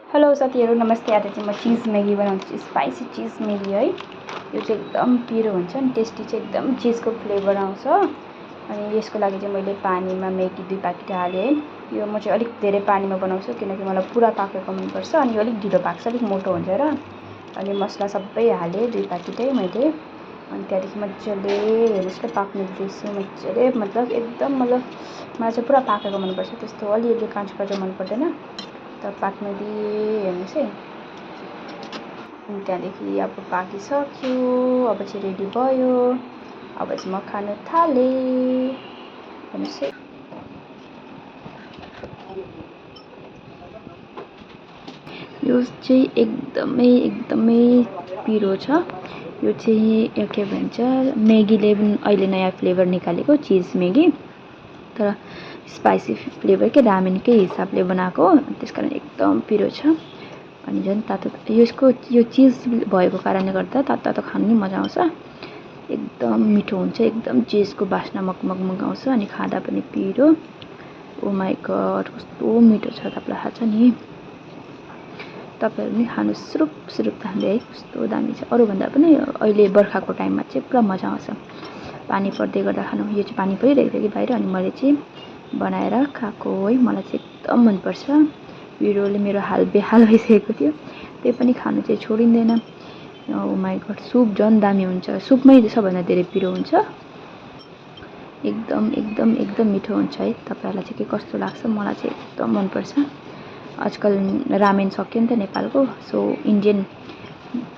Hello साथीहरु, नमस्ते। आज चाहिँ म चीज मैगी बनाउँछु, स्पाइसी चीज मैगी है। यो चाहिँ एकदम पिरो हुन्छ नि, टेस्टी चाहिँ एकदम चीजको फ्लेभर आउँछ। अनि यसको लागि चाहिँ मैले पानीमा मैगी 2 प्याकेट हालेँ है। यो म चाहिँ अलिक धेरै पानीमा बनाउँछु किनकि मलाई पुरा पाकेको मन पर्छ अनि यो अलिक ढिलो पाक्छ, अलिक मोटो हुन्छ र। अनि मसला सबै हालेँ 2 प्याकेटै मैले। अनि त्यहाँदेखि मजाले हेर्नुस् त पाक्नु दिदैछु मजाले, मतलब एकदम मलाई चाहिँ पुरा पाकेको मन पर्छ, त्यस्तो अलिअलि काँचो मन पर्दैन। त पाक्न दिएँ, हेर्नुस् है। अनि त्यहाँदेखि अब पाकिसक्यो, अब चाहिँ रेडी भयो। अब चाहिँ म खान थालेँ, हेर्नुस् है। यो चाहिँ एकदमै पिरो छ। यो चाहिँ के भन्छ, मैगीले अहिले नयाँ फ्लेभर निकालेको चीज मैगी, तर स्पाइसी फ्लेभर के रामेनकै हिसाबले बनाएको, त्यसकारण एकदम पिरो छ। अनि झन् तातो यो चीज भएको कारणले गर्दा तातो खानु नि मजा आउँछ। एकदम मिठो हुन्छ, एकदम चीजको बास्ना मगमग आउँछ अनि खाँदा पनि पिरो। ओ माई गॉड, कस्तो मिठो छ, तपाईलाई थाहा छ नि। तपाईहरु पनि खानु सुरुप तान्दै है, कस्तो दामी छ। अरु भन्दा पनि अहिले बर्खाको टाइममा चाहिँ पुरा मजा आउँछ पानी पर्दै गर्दा खानु। यो चाहिँ पानी परिरहेको थियो कि बाहिर, अनि मैले चाहिँ बनाएर खाएको है। मलाई चाहिँ एकदम मन पर्छ। पिरोले मेरो हाल बेहाल भइसकेको थियो, त्यही पनि खानु चाहिँ छोडिँदैन। ओ माई गॉड, सुप झन् दामी हुन्छ। सुपमै सबभन्दा धेरै पिरो हुन्छ। एकदम मिठो हुन्छ है। तपाईहरुलाई चाहिँ के कस्तो लाग्छ? मलाई चाहिँ एकदम मन पर्छ। आजकल रामेन सक्यो नि त नेपालको, सो इन्डियन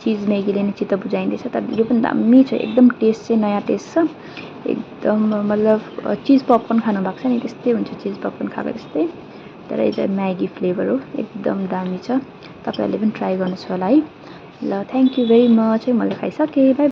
चीज मैगीले नै चित्त बुझाइँदैछ। तर यो पनि दामी छ, एकदम टेस्ट चाहिँ नयाँ टेस्ट छ। एकदम मतलब चीज पपकर्न खानु भएको छ नि, त्यस्तै हुन्छ, चीज पपकर्न खाएको जस्तै। तर यो चाहिँ मैगी फ्लेभर हो, एकदम दामी छ। तपाईहरुले पनि ट्राई गर्नुहोस् होला है। ल, थ्यांक यू भेरी मच है। मैले खाइसकेँ, बाइ।